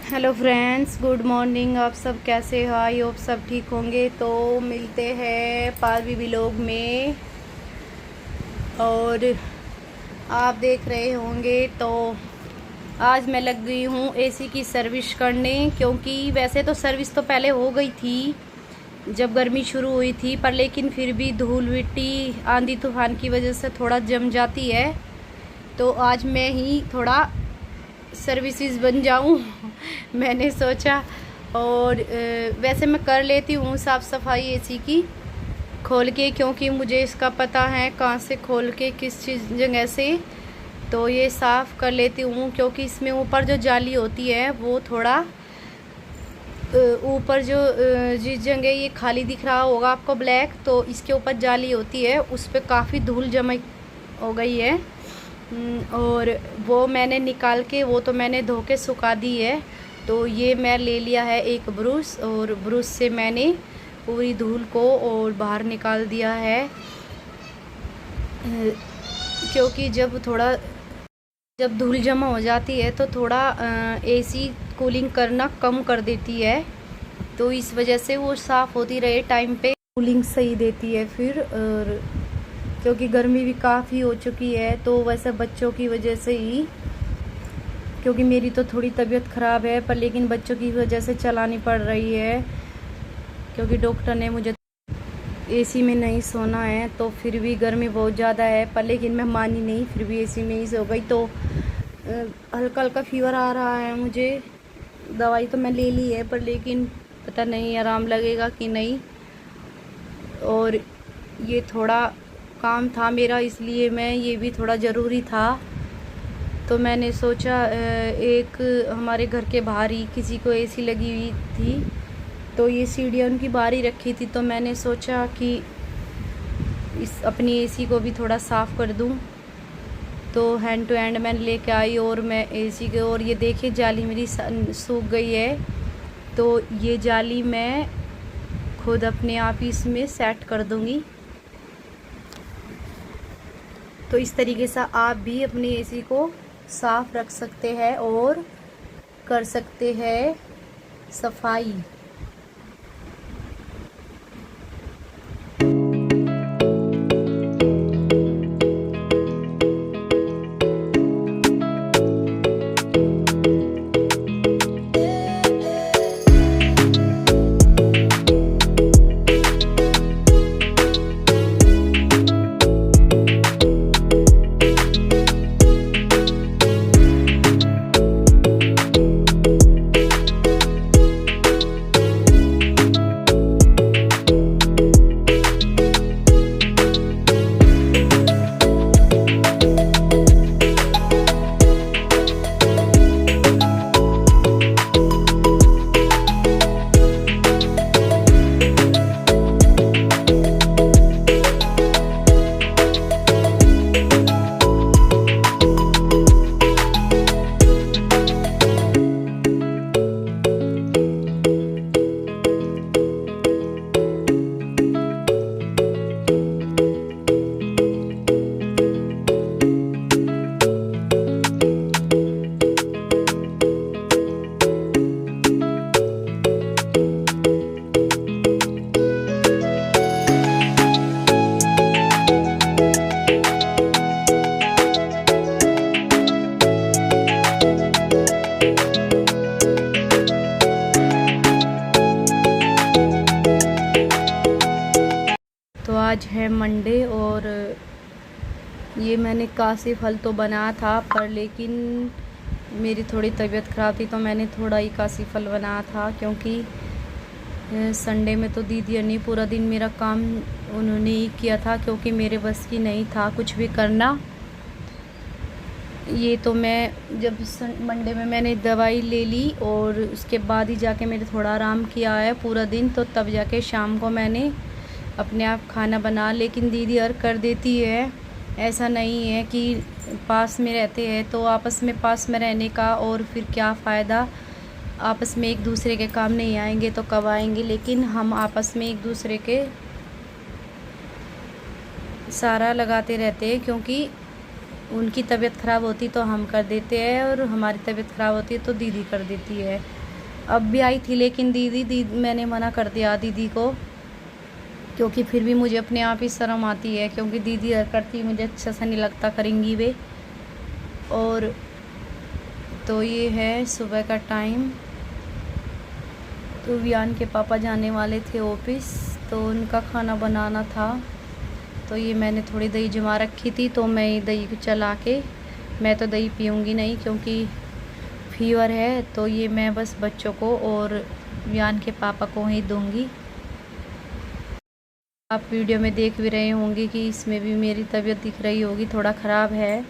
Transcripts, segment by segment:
Hello friends, good morning. आप सब कैसे हो? आई होप सब ठीक होंगे। तो मिलते हैं पारवी व्लॉग में। और आप देख रहे होंगे तो आज मैं लग गई हूँ एसी की सर्विस करने, क्योंकि वैसे तो सर्विस तो पहले हो गई थी जब गर्मी शुरू हुई थी, पर लेकिन फिर भी धूल मिट्टी आंधी तूफान की वजह से थोड़ा जम जाती है। तो आज मैं ही थोड़ा सर्विसेज बन जाऊं मैंने सोचा। और वैसे मैं कर लेती हूँ साफ़ सफाई एसी की खोल के, क्योंकि मुझे इसका पता है कहाँ से खोल के किस चीज़ जगह से। तो ये साफ़ कर लेती हूँ, क्योंकि इसमें ऊपर जो जाली होती है वो थोड़ा ऊपर जो जिस जगह ये खाली दिख रहा होगा आपको ब्लैक, तो इसके ऊपर जाली होती है, उस पर काफ़ी धूल जमा हो गई है। और वो मैंने निकाल के वो तो मैंने धो के सुखा दी है। तो ये मैं ले लिया है एक ब्रश, और ब्रश से मैंने पूरी धूल को और बाहर निकाल दिया है। क्योंकि जब धूल जमा हो जाती है तो थोड़ा एसी कूलिंग करना कम कर देती है, तो इस वजह से वो साफ़ होती रहे टाइम पे कूलिंग सही देती है फिर। और क्योंकि गर्मी भी काफ़ी हो चुकी है, तो वैसे बच्चों की वजह से ही, क्योंकि मेरी तो थोड़ी तबीयत ख़राब है, पर लेकिन बच्चों की वजह से चलानी पड़ रही है, क्योंकि डॉक्टर ने मुझे एसी में नहीं सोना है। तो फिर भी गर्मी बहुत ज़्यादा है, पर लेकिन मैं मानी नहीं, फिर भी एसी में ही सो गई। तो हल्का हल्का फीवर आ रहा है मुझे। दवाई तो मैं ले ली है, पर लेकिन पता नहीं आराम लगेगा कि नहीं। और ये थोड़ा काम था मेरा, इसलिए मैं ये भी थोड़ा ज़रूरी था। तो मैंने सोचा, एक हमारे घर के बाहर ही किसी को एसी लगी हुई थी, तो ये सीढ़ियाँ उनकी बाहर ही रखी थी, तो मैंने सोचा कि इस अपनी एसी को भी थोड़ा साफ़ कर दूं। तो हैंड टू हैंड मैंने लेके आई और मैं एसी के, और ये देखिए जाली मेरी सूख गई है। तो ये जाली मैं खुद अपने आप ही इसमें सेट कर दूंगी। तो इस तरीके से आप भी अपनी एसी को साफ़ रख सकते हैं और कर सकते हैं सफाई। तो आज है मंडे, और ये मैंने काशी फल तो बनाया था, पर लेकिन मेरी थोड़ी तबीयत ख़राब थी, तो मैंने थोड़ा ही काशी फल बनाया था। क्योंकि संडे में तो दीदी ने पूरा दिन मेरा काम उन्होंने ही किया था, क्योंकि मेरे बस की नहीं था कुछ भी करना। ये तो मैं जब मंडे में मैंने दवाई ले ली, और उसके बाद ही जाके मैंने थोड़ा आराम किया है पूरा दिन, तो तब जाके शाम को मैंने अपने आप खाना बना। लेकिन दीदी और कर देती है, ऐसा नहीं है कि पास में रहते हैं तो आपस में पास में रहने का और फिर क्या फ़ायदा। आपस में एक दूसरे के काम नहीं आएंगे तो कब आएंगे, लेकिन हम आपस में एक दूसरे के सारा लगाते रहते हैं, क्योंकि उनकी तबीयत ख़राब होती तो हम कर देते हैं, और हमारी तबीयत ख़राब होती है तो दीदी कर देती है। अब भी आई थी, लेकिन दीदी मैंने मना कर दिया दीदी को, क्योंकि फिर भी मुझे अपने आप ही शर्म आती है, क्योंकि दीदी करती मुझे अच्छा सा नहीं लगता, करेंगी वे। और तो ये है सुबह का टाइम। तो वियान के पापा जाने वाले थे ऑफिस, तो उनका खाना बनाना था। तो ये मैंने थोड़ी दही जमा रखी थी, तो मैं ये दही को चला के, मैं तो दही पीऊँगी नहीं क्योंकि फीवर है, तो ये मैं बस बच्चों को और वियान के पापा को ही दूँगी। आप वीडियो में देख भी रहे होंगे कि इसमें भी मेरी तबीयत दिख रही होगी, थोड़ा ख़राब है।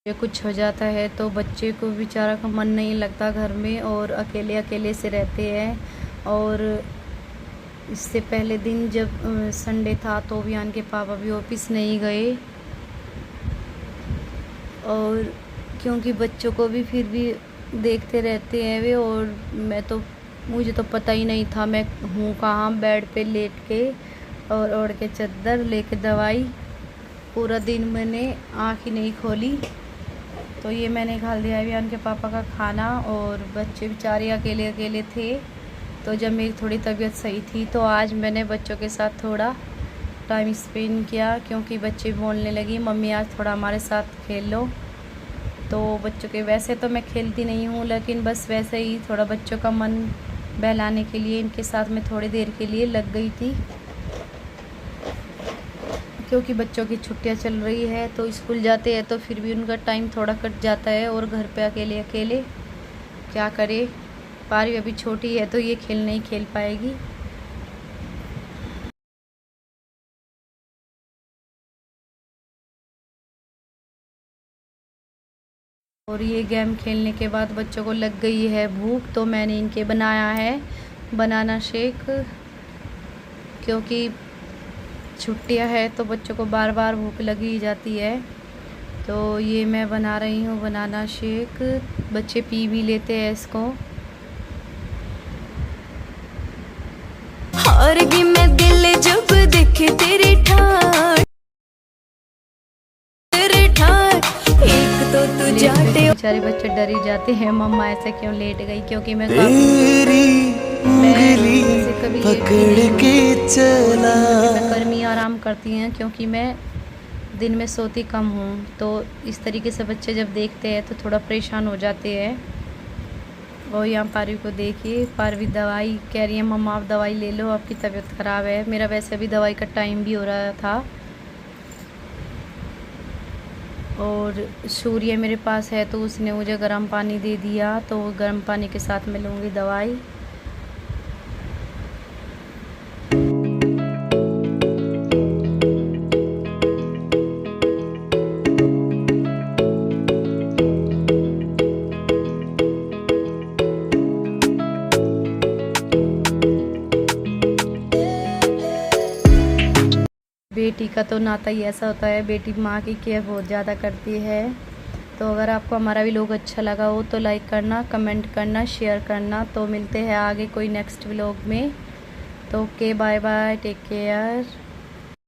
कुछ हो जाता है तो बच्चे को बेचारा का मन नहीं लगता घर में, और अकेले अकेले से रहते हैं। और इससे पहले दिन जब संडे था तो वियान के पापा भी ऑफिस नहीं गए, और क्योंकि बच्चों को भी फिर भी देखते रहते हैं वे। और मुझे तो पता ही नहीं था मैं हूँ कहाँ, बेड पे लेट के और ओढ़ के चादर लेके दवाई, पूरा दिन मैंने आँख ही नहीं खोली। तो ये मैंने खा लिया वियान के पापा का खाना, और बच्चे बेचारे अकेले अकेले थे। तो जब मेरी थोड़ी तबीयत सही थी तो आज मैंने बच्चों के साथ थोड़ा टाइम स्पेंड किया, क्योंकि बच्चे बोलने लगी मम्मी आज थोड़ा हमारे साथ खेल लो। तो बच्चों के, वैसे तो मैं खेलती नहीं हूँ, लेकिन बस वैसे ही थोड़ा बच्चों का मन बहलाने के लिए इनके साथ मैं थोड़ी देर के लिए लग गई थी, क्योंकि बच्चों की छुट्टियां चल रही है तो स्कूल जाते हैं तो फिर भी उनका टाइम थोड़ा कट जाता है, और घर पे अकेले अकेले क्या करे। पारी अभी छोटी है तो ये खेल नहीं खेल पाएगी। और ये गेम खेलने के बाद बच्चों को लग गई है भूख, तो मैंने इनके बनाया है बनाना शेक। क्योंकि छुट्टियां है तो बच्चों को बार बार भूख लगी ही जाती है। तो ये मैं बना रही हूँ बनाना शेक, बच्चे पी भी लेते हैं इसको। हारगी मैं दिल जब देखे तेरी ठाठ, तेरी ठाठ एक तो तू जाटे। बेचारे बच्चे डर ही जाते हैं, मम्मा ऐसे क्यों लेट गई, क्योंकि मैं कभी पकड़ के चला। मैं गर्मी आराम करती हैं क्योंकि मैं दिन में सोती कम हूँ, तो इस तरीके से बच्चे जब देखते हैं तो थोड़ा परेशान हो जाते हैं। और यहाँ पारवी को देखिए, पारवी दवाई कह रही है मम्मा आप दवाई ले लो, आपकी तबीयत ख़राब है। मेरा वैसे भी दवाई का टाइम भी हो रहा था। और सूर्य मेरे पास है तो उसने मुझे गर्म पानी दे दिया, तो गर्म पानी के साथ मैं लूँगी दवाई। बेटी का तो नाता ही ऐसा होता है, बेटी माँ की केयर बहुत ज़्यादा करती है। तो अगर आपको हमारा व्लॉग अच्छा लगा हो तो लाइक करना, कमेंट करना, शेयर करना। तो मिलते हैं आगे कोई नेक्स्ट व्लॉग में। तो okay, bye bye, take care.